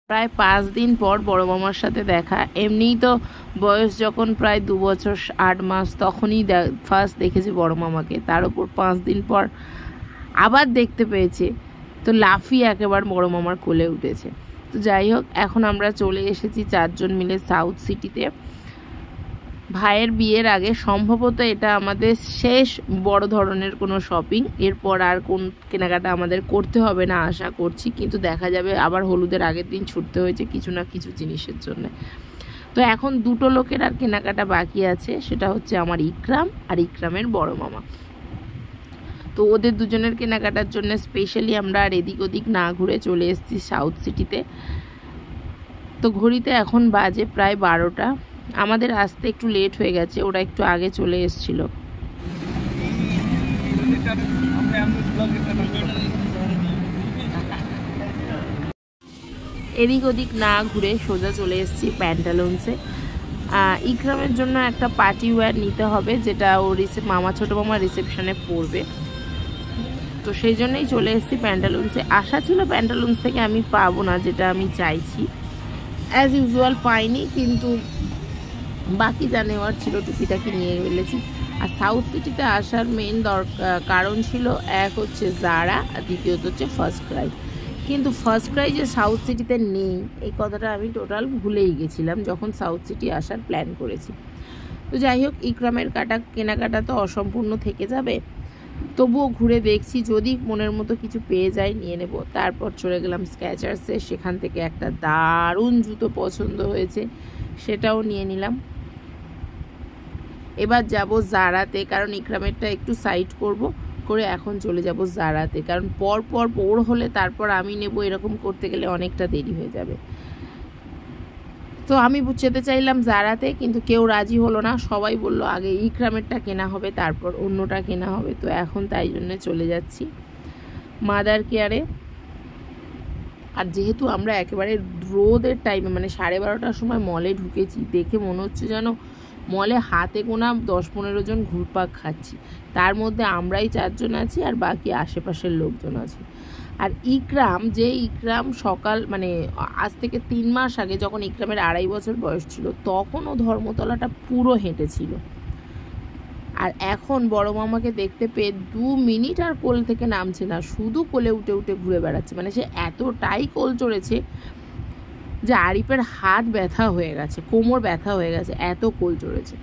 প্রায় 5 দিন পর বড় মামার সাথে দেখা। এমনিই তো বয়স যখন প্রায় 2 বছর 8 মাস তখনই ফার্স্ট দেখেছি বড় মামাকে, তার উপর 5 দিন পর আবার দেখতে পেয়েছে, তো লাফিয়ে একেবারে বড় মামার কোলে উঠেছে। তো যাই হোক, এখন আমরা চলে এসেছি 4 জন মিলে সাউথ সিটিতে। ভাইয়ের বিয়ের আগে সম্ভবত এটা আমাদের শেষ বড় ধরনের কোনো শপিং, এরপর আর কোন কেনাকাটা আমাদের করতে হবে না আশা করছি, কিন্তু দেখা যাবে আবার হলুদের আগের দিন ছুটতে হয়েছে কিছু না কিছু জিনিসের জন্য। তো এখন দুটো লোকের আর কেনাকাটা বাকি আছে, সেটা হচ্ছে আমার ইকরাম আর ইকরামের বড় মামা। তো ওদের দুজনের কেনাকাটার জন্য স্পেশালি আমরা আর এদিক ওদিক না ঘুরে চলে এসেছি সাউথ সিটিতে। তো ঘড়িতে এখন বাজে প্রায় 12টা। আমাদের আসতে একটু লেট হয়ে গেছে, ওরা একটু আগে চলে এসেছিল। এদিক ওদিক না ঘুরে সোজা চলে এসেছি প্যান্টালুন্সে। ইকরামের জন্য একটা পার্টি ওয়্যার নিতে হবে, যেটা ও মামা ছোটো মামা রিসেপশনে পরবে। তো সেই জন্যই চলে এসেছি প্যান্টালুন্সে। আশা ছিল প্যান্টালুন্স থেকে আমি পাবো না যেটা আমি চাইছি, অ্যাজ ইউজুয়াল পাইনি, কিন্তু বাকি যা নেওয়ার ছিল টুপিটাকে নিয়ে ফেলেছি। আর সাউথ সিটিতে আসার মেন কারণ ছিল এক হচ্ছে জারা, আর দ্বিতীয়ত হচ্ছে ফার্স্ট ক্রাই। কিন্তু ফার্স্ট ক্রাই যে সাউথ সিটিতে নেই এই কথাটা আমি টোটাল ভুলেই গেছিলাম যখন সাউথ সিটি আসার প্ল্যান করেছি। তো যাই হোক, ইকরামের কেনাকাটা তো অসম্পূর্ণ থেকে যাবে, তবুও ঘুরে দেখছি যদি মনের মতো কিছু পেয়ে যাই নিয়ে নেব। তারপর চলে গেলাম স্ক্যাচার্সে, সেখান থেকে একটা দারুণ জুতো পছন্দ হয়েছে, সেটাও নিয়ে নিলাম। এবার যাব জারাতে, কারণ ইকরামেরটা একটু সাইড করে এখন চলে যাব জারাতে, কারণ পর ওর হলে তারপর আমি নেব, এরকম করতে গেলে অনেকটা দেরি হয়ে যাবে। তো আমি যেতে চাইলাম জারাতে, কিন্তু কেউ রাজি হলো না, সবাই বলল আগে ইকরামেরটা কেনা হবে তারপর অন্যটা কেনা হবে। তো এখন তাই জন্য চলে যাচ্ছি মাদার কেয়ারে। আর যেহেতু আমরা একেবারে রোদের টাইমে মানে 12:30টার সময় মলে ঢুকেছি, দেখে মনে হচ্ছে যেন মলে হাতে গোনা 10-15 জন ঘুরপাক খাচ্ছি, তার মধ্যে আমরাই 4 জন আছি আর বাকি আশেপাশের লোকজন আছে। আর ইকরাম সকাল মানে আজ থেকে 3 মাস আগে যখন ইকরামের 2.5 বছর বয়স ছিল তখন ও ধর্মতলাটা পুরো হেঁটেছিল, আর এখন বড় মামাকে দেখতে পেয়ে 2 মিনিট আর কোল থেকে নামছে না, শুধু কোলে উঠে উঠে ঘুরে বেড়াচ্ছে। মানে সে এতটাই কোল চড়েছে যে আরিফের হাত ব্যথা হয়ে গেছে, কোমর ব্যথা হয়ে গেছে, এত কোল চড়েছে,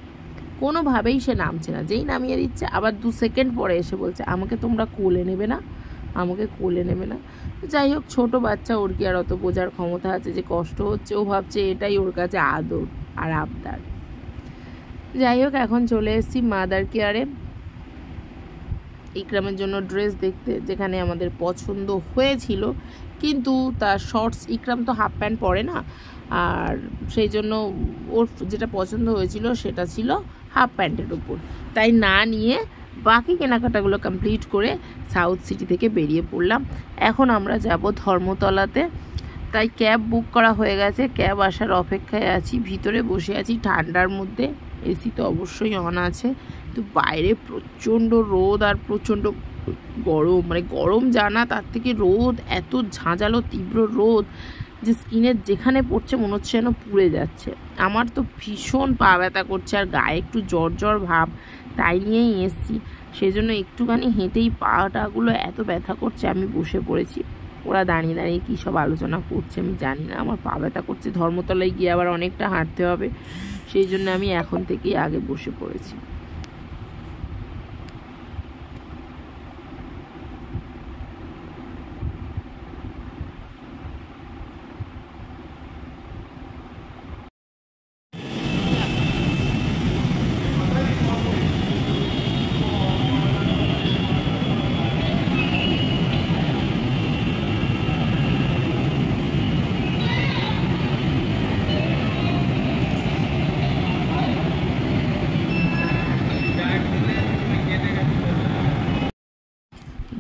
কোনোভাবেই সে নামছে না। যেই নামিয়ে দিচ্ছে আবার 2 সেকেন্ড পরে এসে বলছে আমাকে তোমরা কোলে নেবে না, আমাকে কোলে নেবে না। যাই হোক, ছোট বাচ্চা, ওর কি আর অত বোঝার ক্ষমতা আছে যে কষ্ট হচ্ছে? ও ভাবছে এটাই ওর কাছে আদর আর আবদার। যাই হোক, এখন চলে এসেছি মাদার কেয়ারে ইকরামের জন্য ড্রেস দেখতে, যেখানে আমাদের পছন্দ হয়েছিল, কিন্তু তার শর্টস, ইকরাম তো হাফ প্যান্ট পরে না, আর সেই জন্য ওর যেটা পছন্দ হয়েছিল সেটা ছিল হাফ প্যান্টের উপর, তাই না নিয়ে বাকি কেনাকাটাগুলো কমপ্লিট করে সাউথ সিটি থেকে বেরিয়ে পড়লাম। এখন আমরা যাব ধর্মতলাতে, তাই ক্যাব বুক করা হয়ে গেছে, ক্যাব আসার অপেক্ষায় আছি। ভিতরে বসে আছি ঠান্ডার মধ্যে, এসি তো অবশ্যই অন আছে, তো বাইরে প্রচণ্ড রোদ আর প্রচণ্ড গরম, মানে গরম জানা তার থেকে রোদ এত ঝাঁঝালো তীব্র রোদ যে স্কিনের যেখানে পড়ছে মনে হচ্ছে যেন পুড়ে যাচ্ছে। আমার তো ভীষণ পা ব্যথা করছে আর গায়ে একটু জ্বর ভাব, তাই নিয়েই এসছি। সেই জন্য একটুখানি হেঁটেই পাটাগুলো এত ব্যথা করছে, আমি বসে পড়েছি। ওরা দাঁড়িয়ে দাঁড়িয়ে কী সব আলোচনা করছে আমি জানি না, আমার পা ব্যথা করছে, ধর্মতলায় গিয়ে আবার অনেকটা হাঁটতে হবে, সেই জন্য আমি এখন থেকেই আগে বসে পড়েছি।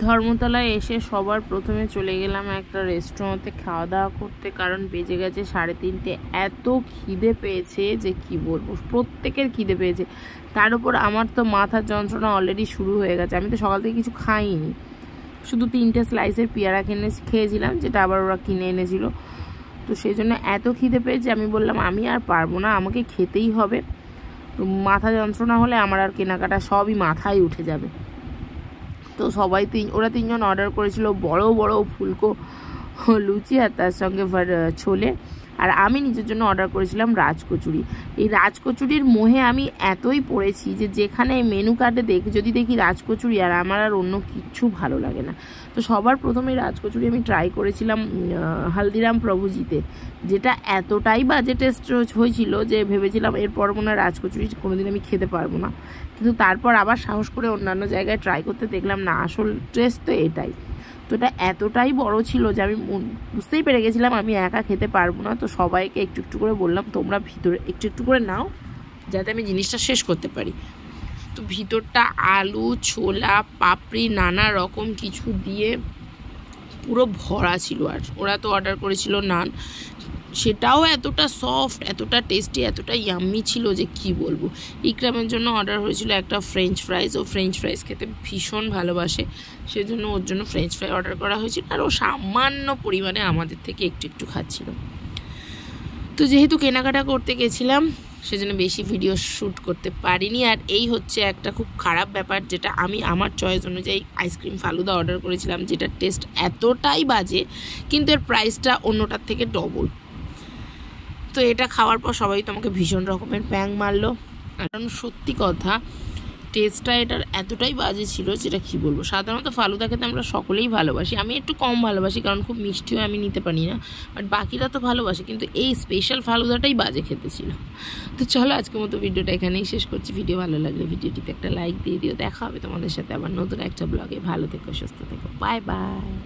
ধর্মতলায় এসে সবার প্রথমে চলে গেলাম একটা রেস্টুরেন্টে খাওয়া দাওয়া করতে, কারণ বেজে গেছে 3:30। এত খিদে পেয়েছে যে কি বলবো, প্রত্যেকের খিদে পেয়েছে, তার উপর আমার তো মাথার যন্ত্রণা অলরেডি শুরু হয়ে গেছে। আমি তো সকাল থেকে কিছু খাইনি, শুধু 3টে স্লাইসের পেয়ারা খেয়েছিলাম, যেটা আবার ওরা কিনে এনেছিল। তো সেই জন্য এত খিদে পেয়েছে, আমি বললাম আমি আর পারবো না, আমাকে খেতেই হবে। তো মাথা যন্ত্রণা হলে আমার আর কেনাকাটা সবই মাথায় উঠে যাবে। তো সবাই ওরা 3 জন অর্ডার করেছিল বড় বড় ফুলকো লুচি আর তার সঙ্গে ছোলে। আর আমি নিজের জন্য অর্ডার করেছিলাম রাজকচুরি। এই রাজকচুরির মোহে আমি এতই পড়েছি যে যেখানে মেনু কার্ডে যদি দেখি রাজকচুরি, আর আমার আর অন্য কিচ্ছু ভালো লাগে না। তো সবার প্রথমে রাজকচুরি আমি ট্রাই করেছিলাম হালদিরাম প্রভুজিতে, যেটা এতটাই বাজে টেস্ট হয়েছিল যে ভেবেছিলাম এরপর মনে হয় রাজকচুরি কোনোদিন আমি খেতে পারবো না। কিন্তু তারপর আবার সাহস করে অন্যান্য জায়গায় ট্রাই করতে দেখলাম না, আসল টেস্ট তো এটাই। তো এটা এতটাই বড় ছিল যে আমি বুঝতেই পেরে গেছিলাম আমি একা খেতে পারবো না। তো সবাইকে একটু একটু করে বললাম তোমরা ভিতরে একটু একটু করে নাও যাতে আমি জিনিসটা শেষ করতে পারি। তো ভিতরটা আলু, ছোলা, পাপড়ি, নানা রকম কিছু দিয়ে পুরো ভরা ছিল। আর ওরা তো অর্ডার করেছিল নান, সেটাও এতটা সফট, এতটা টেস্টি, এতটা ইয়াম্মি ছিল যে কি বলবো। ইকরামের জন্য অর্ডার হয়েছিল একটা ফ্রেঞ্চ ফ্রাইজ। ও ফ্রেঞ্চ ফ্রাইজ খেতে ভীষণ ভালোবাসে, সেজন্য ওর জন্য ফ্রেঞ্চ ফ্রাই অর্ডার করা হয়েছিল। আর ও সামান্য পরিমাণে আমাদের থেকে একটু একটু খাচ্ছিল। তো যেহেতু কেনাকাটা করতে গেছিলাম সেজন্য বেশি ভিডিও শ্যুট করতে পারিনি। আর এই হচ্ছে একটা খুব খারাপ ব্যাপার, যেটা আমি আমার চয়েস অনুযায়ী আইসক্রিম ফালুদা অর্ডার করেছিলাম, যেটার টেস্ট এতটাই বাজে কিন্তু এর প্রাইসটা অন্যটার থেকে ডবল। তো এটা খাওয়ার পর সবাই তো আমাকে ভীষণ রকমের প্যাং মারলো, কারণ সত্যি কথা টেস্টটা এটার এতটাই বাজে ছিল যেটা কি বলবো। সাধারণত ফালুদা খেতে আমরা সকলেই ভালোবাসি, আমি একটু কম ভালোবাসি কারণ খুব মিষ্টিও আমি নিতে পারি না, বাট বাকিরা তো ভালোবাসে, কিন্তু এই স্পেশাল ফালুদাটাই বাজে খেতে ছিল। তো চলো আজকের মতো ভিডিওটা এখানেই শেষ করছি। ভিডিও ভালো লাগলে ভিডিওটিতে একটা লাইক দিয়ে দিও। দেখা হবে তোমাদের সাথে আবার নতুন একটা ব্লগে। ভালো থেকো, সুস্থ থেকো, বাই বাই।